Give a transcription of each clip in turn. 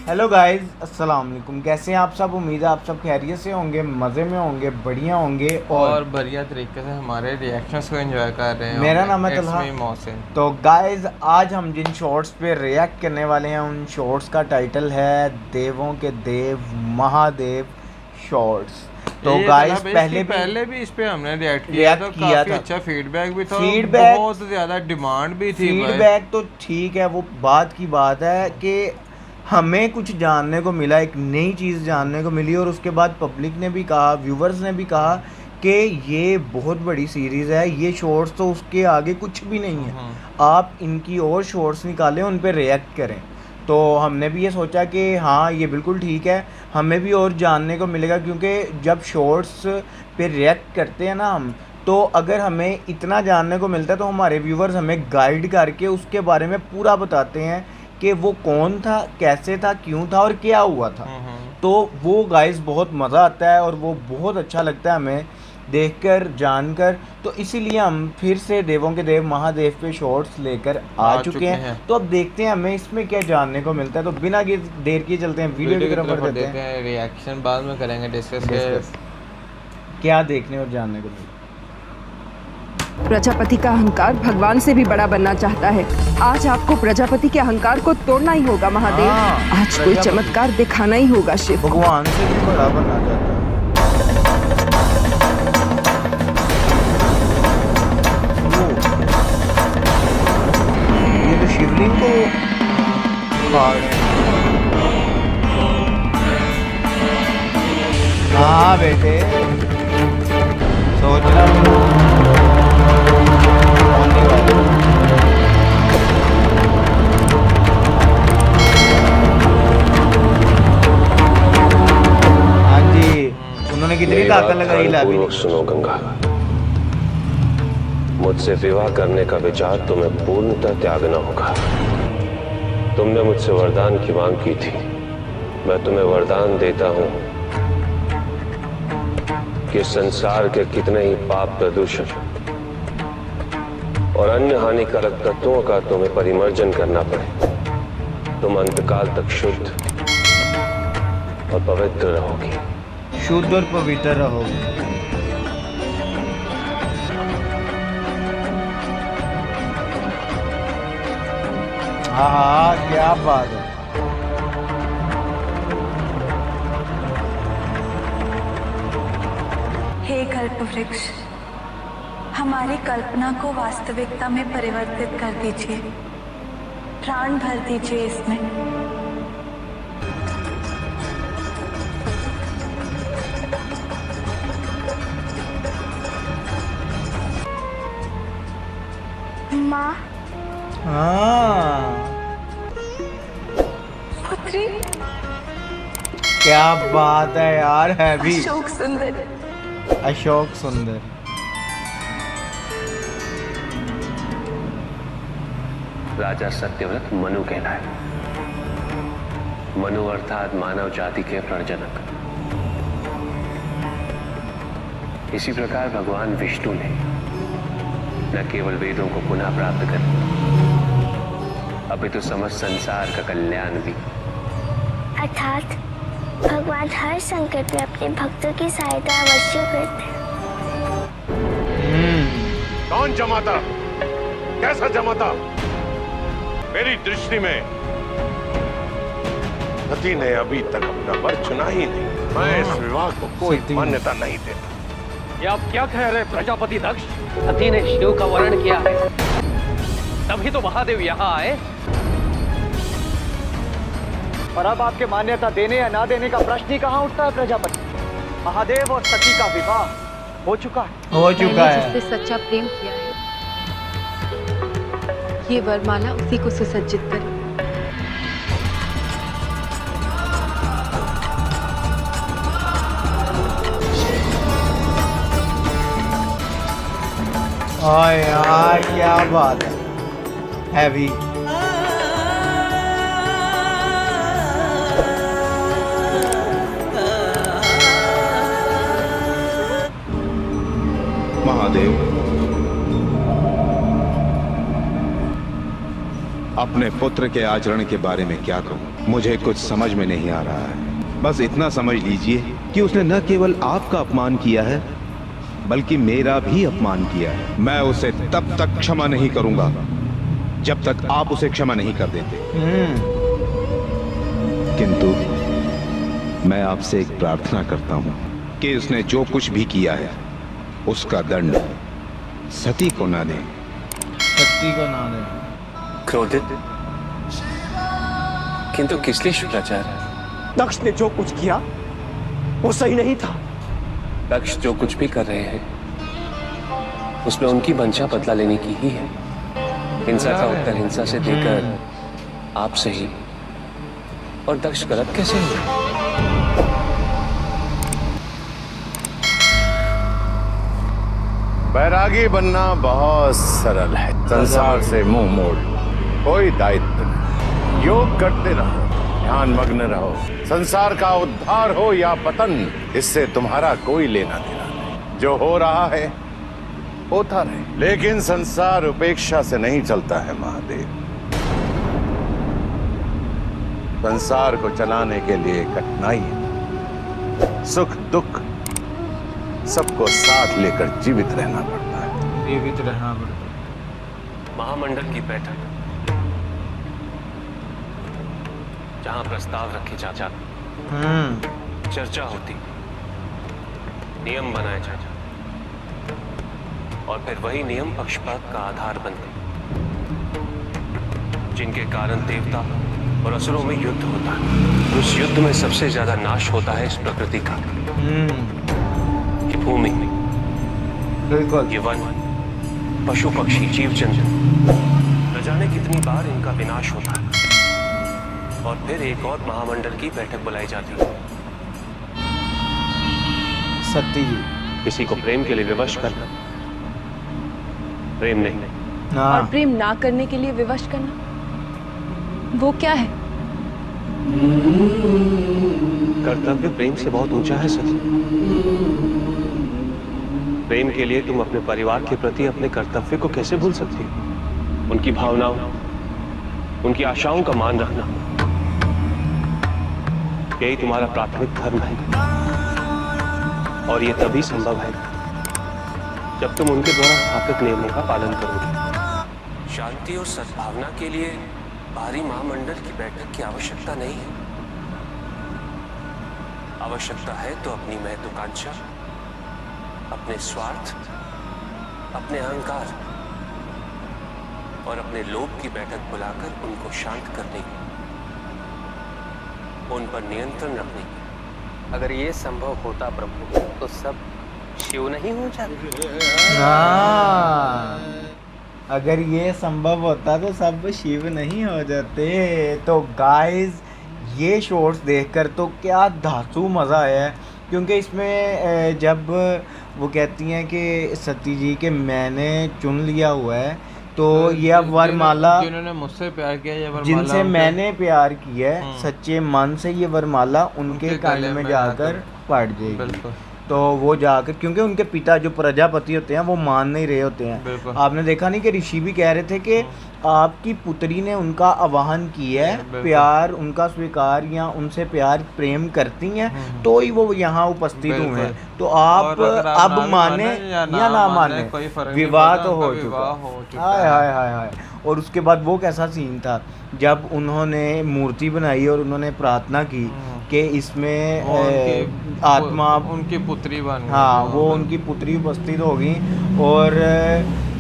Hello guys, अस्सलाम वालेकुम। कैसे हैं आप सब? उम्मीद है आप सब खैरियत से होंगे, मज़े में होंगे, बढ़िया होंगे और और बढ़िया तरीके से हमारे रिएक्शंस को एंजॉय कर रहे मेरा होंगे। नाम है इट्स तलहा। मी मोहसिन। तो गाइस, आज हम जिन शॉर्ट्स पे रिएक्ट करने वाले हैं उन शॉर्ट्स का टाइटल है देवों के देव महादेव शॉर्ट्स। तो ये तला गाइस, भाई, इसकी पहले भी पहले भी इस पे हमने रिएक्ट किया रिएक्ट था, किया काफ़ी था। अच्छा फीडबैक भी था और फीडबैक बहुत ज़्यादा डिमांड भी थी भाई। फीडबैक तो ठीक है, वो बात की बात है कि हमें कुछ जानने को मिला, एक नई चीज़ जानने को मिली और उसके बाद पब्लिक ने भी कहा, व्यूवर्स ने भी कहा कि ये बहुत बड़ी सीरीज़ है, ये शॉर्ट्स तो उसके आगे कुछ भी नहीं है, आप इनकी और शॉर्ट्स निकालें, उन पर रिएक्ट करें। तो हमने भी ये सोचा कि हाँ, ये बिल्कुल ठीक है, हमें भी और जानने को मिलेगा, क्योंकि जब शॉर्ट्स पे रिएक्ट करते हैं ना हम, तो अगर हमें इतना जानने को मिलता है तो हमारे व्यूवर्स हमें गाइड करके उसके बारे में पूरा बताते हैं कि वो कौन था, कैसे था, क्यों था और क्या हुआ था। तो वो गाइस बहुत मज़ा आता है और वो बहुत अच्छा लगता है हमें देखकर, जानकर। तो इसीलिए हम फिर से देवों के देव महादेव पे शॉर्ट्स लेकर आ चुके हैं। तो अब देखते हैं हमें इसमें क्या जानने को मिलता है। तो बिना देर किए चलते हैं वीडियो की तरफ बढ़ देते हैं। रिएक्शन बाद में करेंगे डिस्कस क्या देखने और जानने को मिलता है। प्रजापति का अहंकार भगवान से भी बड़ा बनना चाहता है। आज आपको प्रजापति के अहंकार को तोड़ना ही होगा महादेव। आज कोई चमत्कार दिखाना ही होगा शिव। भगवान से भी बड़ा बनना चाहता है। ये तो शिवलिंग को फाड़ रहे हैं। हाँ बेटे, सोचना कितनी ताकत लगाई लाभी। सुनो गंगा, मुझसे विवाह करने का विचार तुम्हें पूर्णतः त्यागना होगा। तुमने मुझसे वरदान की मांग की थी, मैं तुम्हें वरदान देता हूं कि संसार के कितने ही पाप, प्रदूषण और अन्य हानिकारक तत्वों का तुम्हें परिमर्जन करना पड़े। तुम अंतकाल तक शुद्ध और पवित्र रहोगी। शुद्ध और पवित्र रहोगे। हाँ, क्या बात है। हे कल्प वृक्ष, हमारी कल्पना को वास्तविकता में परिवर्तित कर दीजिए, प्राण भर दीजिए इसमें। माँ, हाँ, पुत्री, क्या बात है यार। है भी अशोक सुंदर। अशोक सुंदर। राजा सत्यव्रत मनु कहलाए। मनु अर्थात मानव जाति के प्रजनक। इसी प्रकार भगवान विष्णु ने न केवल वेदों को पुनः प्राप्त कर, अपितु समस्त संसार का कल्याण भी। अर्थात भगवान हर संकट में अपने भक्तों की सहायता अवश्य करते हैं। कौन जमाता, कैसा जमाता? मेरी दृष्टि में पति ने अभी तक अपना वर चुना ही नहीं। मैं इस विवाह को कोई मान्यता नहीं देता। ये आप क्या कह रहे प्रजापति दक्ष? सती ने शिव का वर्ण किया है, तभी तो महादेव यहाँ आए। पर अब आपके मान्यता देने या ना देने का प्रश्न ही कहाँ उठता है प्रजापति। महादेव और सती का विवाह हो चुका है। जिस पे सच्चा प्रेम किया है, ये वरमाला उसी को सुसज्जित करे। हाँ यार, क्या बात है। हैवी। महादेव, अपने पुत्र के आचरण के बारे में क्या कहूँ, मुझे कुछ समझ में नहीं आ रहा है। बस इतना समझ लीजिए कि उसने न केवल आपका अपमान किया है बल्कि मेरा भी अपमान किया है। मैं उसे तब तक क्षमा नहीं करूंगा जब तक आप उसे क्षमा नहीं कर देते। किंतु मैं आपसे एक प्रार्थना करता हूं कि उसने जो कुछ भी किया है उसका दंड सती को ना दे। सती को ना दे। क्रोधित किंतु किस लिए शुक्राचार्य? दक्ष ने जो कुछ किया वो सही नहीं था। दक्ष जो कुछ भी कर रहे हैं उसमें उनकी मंशा बदला लेने की ही है। हिंसा का उत्तर हिंसा से देकर आप सही और दक्ष गलत कैसे हुए? बैरागी बनना बहुत सरल है। संसार से मुंह मोड़, कोई दायित्व नहीं, योग करते रहो, ध्यान मग्न रहो। संसार का उद्धार हो या पतन, इससे तुम्हारा कोई लेना देना नहीं। जो हो रहा है होता रहे, लेकिन संसार उपेक्षा से नहीं चलता है महादेव। संसार को चलाने के लिए कठिनाई है, सुख दुख सबको साथ लेकर जीवित रहना पड़ता है। जीवित रहना पड़ता है। महामंडल की बैठक जहां प्रस्ताव रखे जाते, चर्चा होती, नियम बनाए जाते और फिर वही नियम पक्षपात का आधार बनते, जिनके कारण देवता और असुरों में युद्ध होता है। उस युद्ध में सबसे ज्यादा नाश होता है इस प्रकृति का। ये भूमि, ये वन, पशु पक्षी, जीव जंतु, न जाने कितनी बार इनका विनाश होता है। और फिर एक और महामंडल की बैठक बुलाई जाती है। सती जी किसी को प्रेम के लिए विवश करना, प्रेम नहीं। और प्रेम ना करने के लिए विवश करना, वो क्या है? कर्तव्य प्रेम से बहुत ऊंचा है सती। प्रेम के लिए तुम अपने परिवार के प्रति अपने कर्तव्य को कैसे भूल सकती हो? उनकी भावनाओं, उनकी आशाओं का मान रखना, यही तुम्हारा प्राथमिक धर्म है। और ये तभी संभव है जब तुम उनके द्वारा स्थापित नियमों का पालन करोगे। शांति और सद्भावना के लिए भारी महामंडल की बैठक की आवश्यकता नहीं है। आवश्यकता है तो अपनी महत्वाकांक्षा, अपने स्वार्थ, अपने अहंकार और अपने लोभ की बैठक बुलाकर उनको शांत करने की, उन पर नियंत्रण रखने की। अगर ये संभव होता प्रभु तो सब शिव नहीं हो जाते। अगर ये संभव होता तो सब शिव नहीं हो जाते। तो गाइस ये शॉट्स देखकर तो क्या धांसू मज़ा आया है, क्योंकि इसमें जब वो कहती हैं कि सती जी के मैंने चुन लिया हुआ है, तो ये अब वरमाला, जिन्होंने मुझसे प्यार किया, ये वरमाला जिनसे मैंने प्यार किया है सच्चे मन से, ये वरमाला उनके कान में जाकर पड़ जाएगी। तो वो जाकर, क्योंकि उनके पिता जो प्रजापति होते हैं वो मान नहीं रहे होते हैं। आपने देखा नहीं कि ऋषि भी कह रहे थे कि आपकी पुत्री ने उनका आवाहन किया है, प्यार उनका स्वीकार या उनसे प्यार प्रेम करती हैं तो ही वो यहाँ उपस्थित हुए हैं। तो आप अब माने या ना माने, विवाह तो हो चुका। हाय हाय हाय हाय। और उसके बाद वो कैसा सीन था जब उन्होंने मूर्ति बनाई और उन्होंने प्रार्थना की कि इसमें आत्मा उनकी पुत्री बन गई। हाँ, वो उनकी पुत्री उपस्थित होगी। और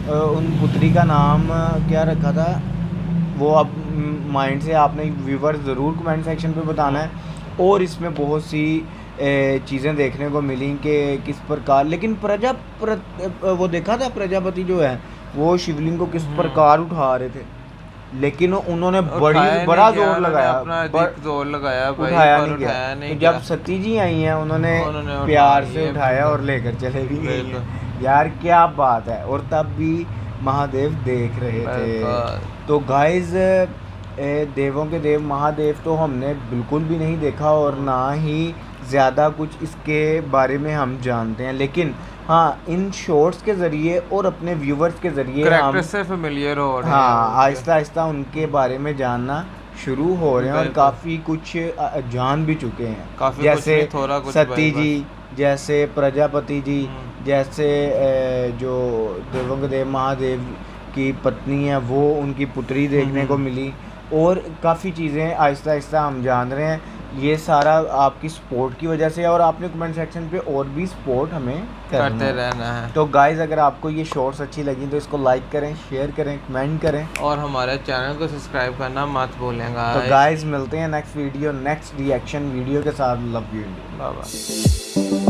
उन पुत्री का नाम क्या रखा था वो अब माइंड से आपने व्यूवर्स ज़रूर कमेंट सेक्शन पे बताना है। और इसमें बहुत सी चीज़ें देखने को मिली कि किस प्रकार, लेकिन वो देखा था प्रजापति जो है वो शिवलिंग को किस प्रकार उठा रहे थे, लेकिन उन्होंने बड़ा जोर लगाया, भाई, उठाया नहीं गया। तो जब सती जी आई हैं उन्होंने प्यार से उठाया और लेकर चले भी गई। यार क्या बात है। और तब भी महादेव देख रहे थे। तो गाइस देवों के देव महादेव तो हमने बिल्कुल भी नहीं देखा और ना ही ज़्यादा कुछ इसके बारे में हम जानते हैं, लेकिन हाँ इन शॉर्ट्स के ज़रिए और अपने व्यूवर्स के ज़रिए कैरेक्टर से फेमिलियर हो रहे हैं। हाँ आहिस्ता आहिस्ता उनके बारे में जानना शुरू हो रहे हैं और काफ़ी कुछ जान भी चुके हैं। काफी जैसे कुछ नहीं, थोड़ा कुछ सती बस। जी, जैसे प्रजापति जी, जैसे जो देवंग देव महादेव की पत्नी है वो उनकी पुत्री देखने को मिली, और काफ़ी चीज़ें आहिस्ता आहिस्ता हम जान रहे हैं। ये सारा आपकी सपोर्ट की वजह से है और आपने कमेंट सेक्शन पे और भी सपोर्ट हमें करते रहना है। तो गाइज़ अगर आपको ये शॉर्ट्स अच्छी लगी तो इसको लाइक करें, शेयर करें, कमेंट करें और हमारे चैनल को सब्सक्राइब करना मत भूलेंगा। तो गाइज़ मिलते हैं next video, next reaction video के साथ। Love you. Bye bye.